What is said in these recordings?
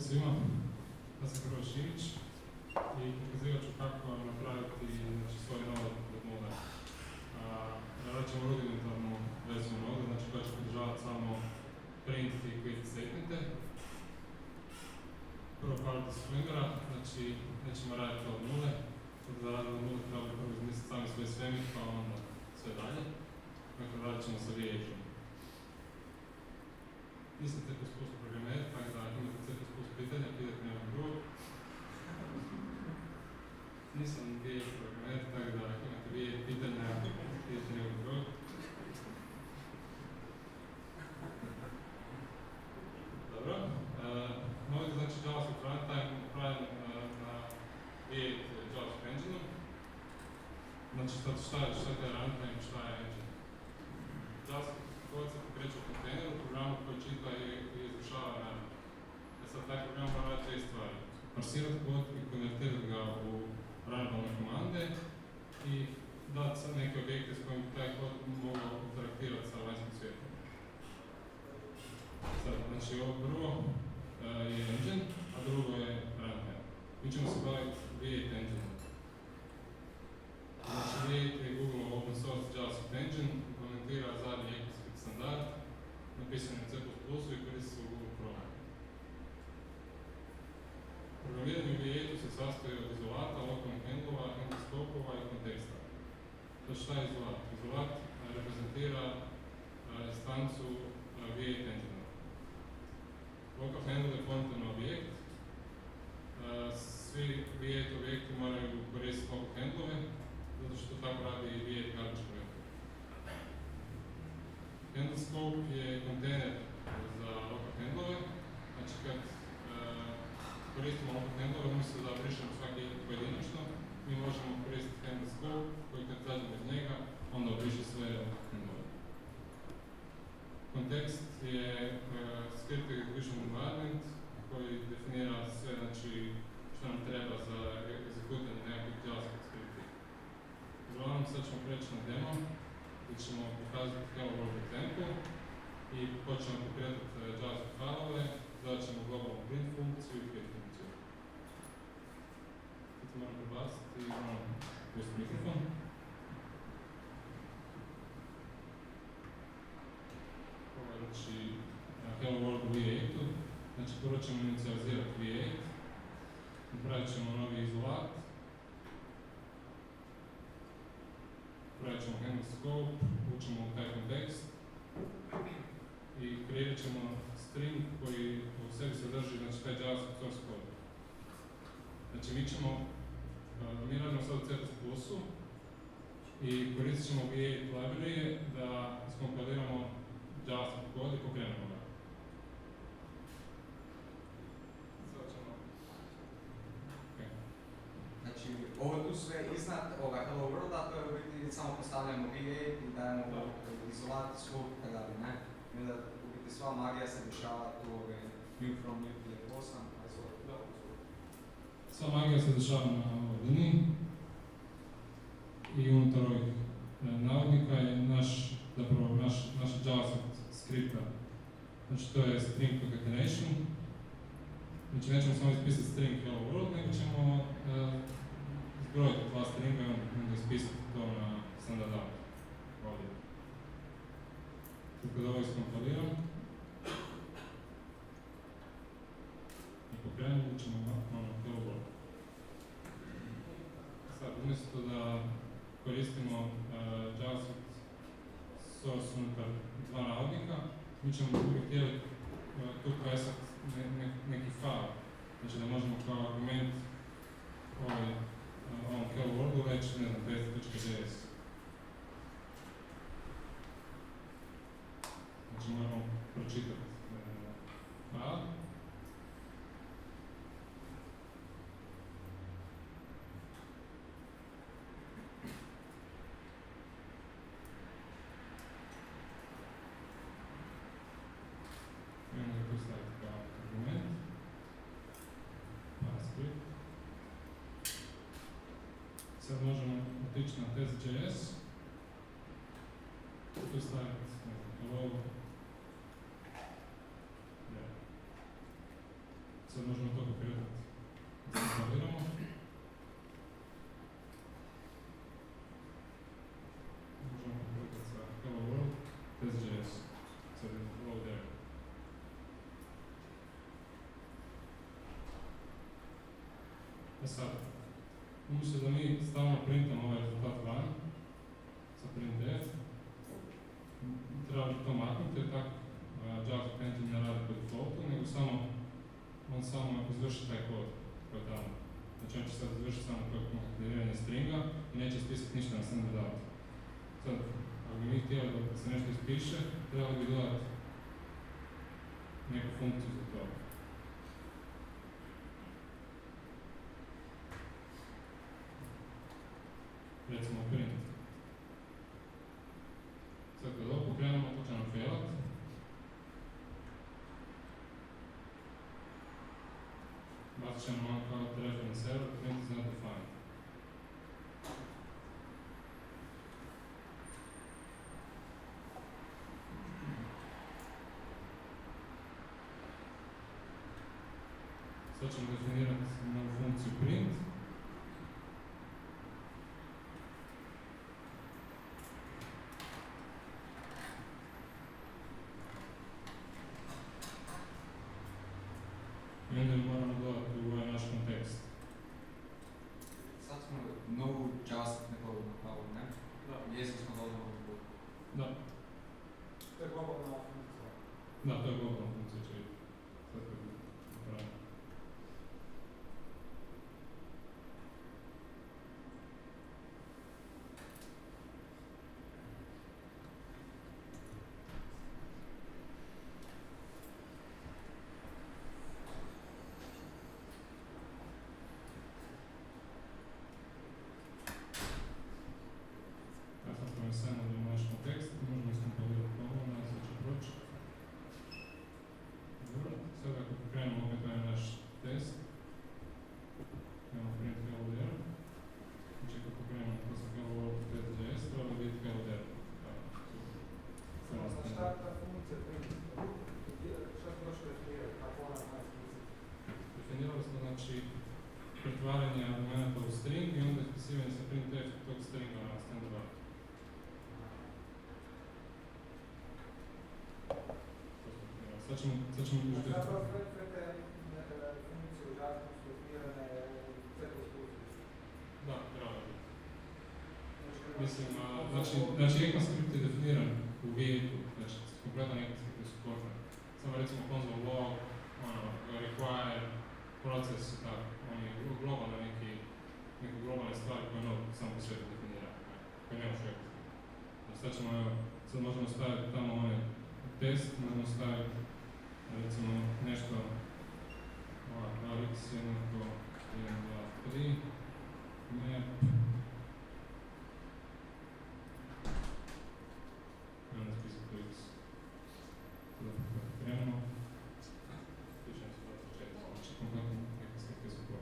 svima, ja sam Hrvoje Šimić i pokazivat ću kako napraviti svoj node od nula. Radit ćemo rudimentarnu verziju node, znači koja će podržavati samo print i quit statemente. Prvo par disclaimera, znači nećemo raditi od nule, da radimo od nule treba prvo izmisliti sami svoj svemir, pa onda sve dalje. Dakle, radit ćemo sa V8-om. Nisam C++ programer, tako da imate C++ pitanja, pitajte nekog drugog. Nisam V8 programer, tako da imate V8 pitanja, pitajte nekog drugog. Dobro. Novite znači JavaScript runtime napravljen na V8 JavaScript engine-u. Znači šta je taj runtime, šta je engine? JavaScript kod se pokreće u kontejneru, programu koji čita i izvršava run. Sad taj program mora raditi dvije stvari. Parsirati kod i konvertirati ga u runabilne komande i dati sad neke objekte s kojim taj kod mogu interaktirati sa vanjskim svijetom. Sad, znači ovo prvo je engine, a drugo je runtime. Mi ćemo se baviti V8 engine. Znači V8 je Google open source JavaScript engine, implementira zadnji ECMAScript standard, napisan je C++ i koristi se u Google Chrome. Programiranje u V8 se sastoji od izolata, lokalnih handlova, handle scopova i konteksta. Znači šta je izolat? Izolat reprezentira instancu V8 engine. Local handle je pointer objekt. Svi V8 objekti moraju koristiti local handlove, zato što tako radi i V8 garbage collector. Handle scope je kontejner za local handlove, znači kad koristimo local handlove, umjesto da brišemo svaki pojedinačno, mi možemo koristiti handle scope koji kad zađemo iz njega, onda obriše sve local handlove. Kontekst je script execution environment koji definira sve, znači što nam treba za egzekutanje nekakvih JavaScript skripti. Uglavnom sad ćemo preći na demo gdje ćemo pokazati Hello World example i počnemo pokretati JavaScript failove, zadat ćemo globalnu print funkciju i quit funkciju. Sad se moram prebaciti i moram pustiti mikrofon. Znači Hello World u V8, znači prvo ćemo inicializirati V8, napravit ćemo novi izolat, napravit ćemo handle scope, učemo u taj kontekst i kreirat ćemo string koji u sebi sadrži znači taj JavaScript source code. Znači mi radimo sad u C++-u i koristit ćemo V8 library da iskompiliramo JavaScript kod i pokrenemo ga. Znači, ovo tu sve iznad ovoga Hello World-a, to je u biti samo postavljamo V8 i dajemo izolat, scope i tako dalje, ne? I onda u biti sva magija se dešava tu new from nuclear 8, a izvolite. Sva magija se dešava na ovoj liniji i unutar ovih navodnika je naš JavaScript skripta. Znači to je string concatenation. Znači nećemo samo ispisati string hello world, nego ćemo zbrojiti dva stringa i onda ispisati to na standard out. Ovdje. Tako da ovo iskompiliram i pokrenemo ćemo hello world. Sad, umjesto da koristimo JavaScript source unutar dva navodnika, mi ćemo htjeli tu presati neki file, znači da možemo kao argument ovom hello worldu reći, ne znam, test.js. Znači moramo pročitati file. Sad možemo otići na test.js, tu staviti hello. Sad možemo E sad, umjesto da mi stalno printamo ovaj rezultat van, sa printf, treba bi to maknuti, jer tako JavaScript engine ne radi po defaultu, nego on samo izvrši taj kod koji je tamo. Znači on će sad izvršiti samo to konkateniranje stringa i neće ispisati ništa na standard out. Sad, ako bi mi htjeli da se nešto ispiše, trebali bi dodati neku funkciju za to. Recimo print. Sad kad ovo pokrenemo, to će nam failat. Bacit ćemo vam kao reference error, print is not defined. Sad ćemo definirati novu funkciju print. I onda moramo dodati u ovaj naš kontekst. Sad smo novu JavaScript metodu napravili, ne? Da. Jezik smo dodali u budu. Da. To je globalna funkcija. Da, to je globalna funkcija će biti. Sad kad napravimo. Ja sad prenesemo do naš kontekst, možemo iskompilirati ponovno, sad će proći. Dobro, sad ako pokrenemo opet ovaj naš test, imamo print hello there. Znači ako pokrenemo to sa hello world.js, treba biti hello there. Znači šta je ta funkcija print? Šta smo došli definirati? Kako ona znaš funkcija? Definirali smo znači pretvaranje argumenta u string i onda ispisivanje sa printf tog stringa na standard out. Sad ćemo Znači još zapravo sve te funkcije u JavaScriptu su definirane u C++. Da, bravo. Mislim, znači ECMAScript je definiran u vijeku, znači kompletan ECMAScript je supportan. Samo recimo console log, require, proces i tako, on je globalno neke globalne stvari koje no samo po sebi definira, koje ne može sad možemo staviti tamo onaj test, možemo staviti recimo nešto ovako, x jednako 1, 2, 3, map, i onda spisati to x. Sada kako krenemo, pišem se 24, znači kompletno neke slike su to.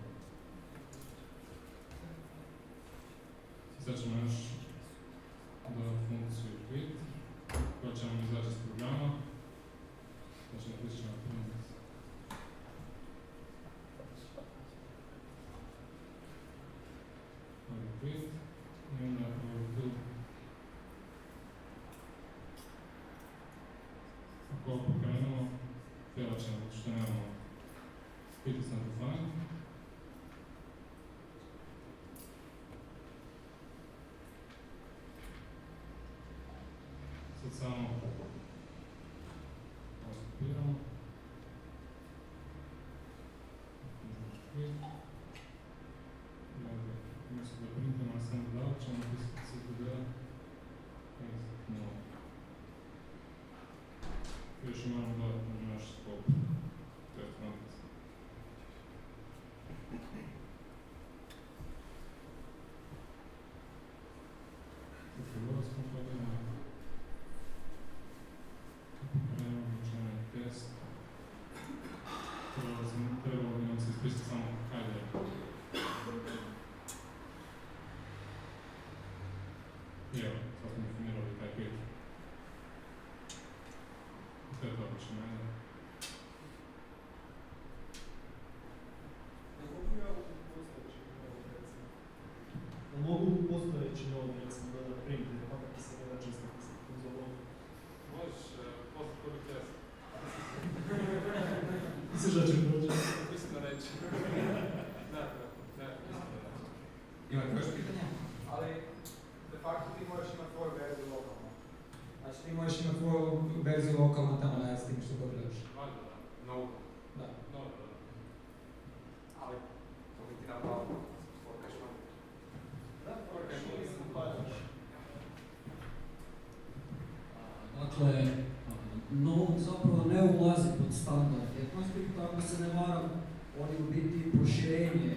Sad ćemo još dodati funkciju quit, koja će nam izaći iz programa. Znači napisat ćemo print quit i onda tu ako ovo pokrenemo, failat ćemo što nemamo quit is not defined. Sad samo skopiramo. I ovdje, umjesto da printamo na standard out, ćemo napisati ctd exit null. Još moramo dodati na naš scope, to je front. Dakle, ovo skompiliramo. Test. Trebalo bi nam se ispisati samo header. I evo, sad smo definirali taj quit. To je to više mene. Mogu postojeći nov recimo da print, pa kako se da čisto pisati uz ovo. Možeš poslati prvi test. Misliš da će proći? Mislim da neće. Da. zapravo ne ulazi pod standard ECMAScript, ako se ne varam, on je u biti proširenje,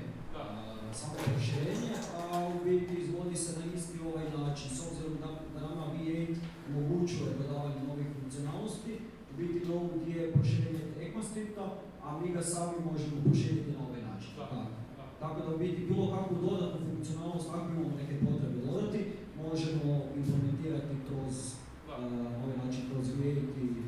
samo proširenje, a u biti izvodi se na isti ovaj način, s obzirom da nama V8 omogućuje dodavanje novih funkcionalnosti, u biti Node je proširenje ECMAScripta, a mi ga sami možemo proširiti na ovaj način. Tako da u biti bilo kakvu dodatnu funkcionalnost, ako imamo neke potrebe dodati, možemo implementirati kroz ovaj način, kroz V8 i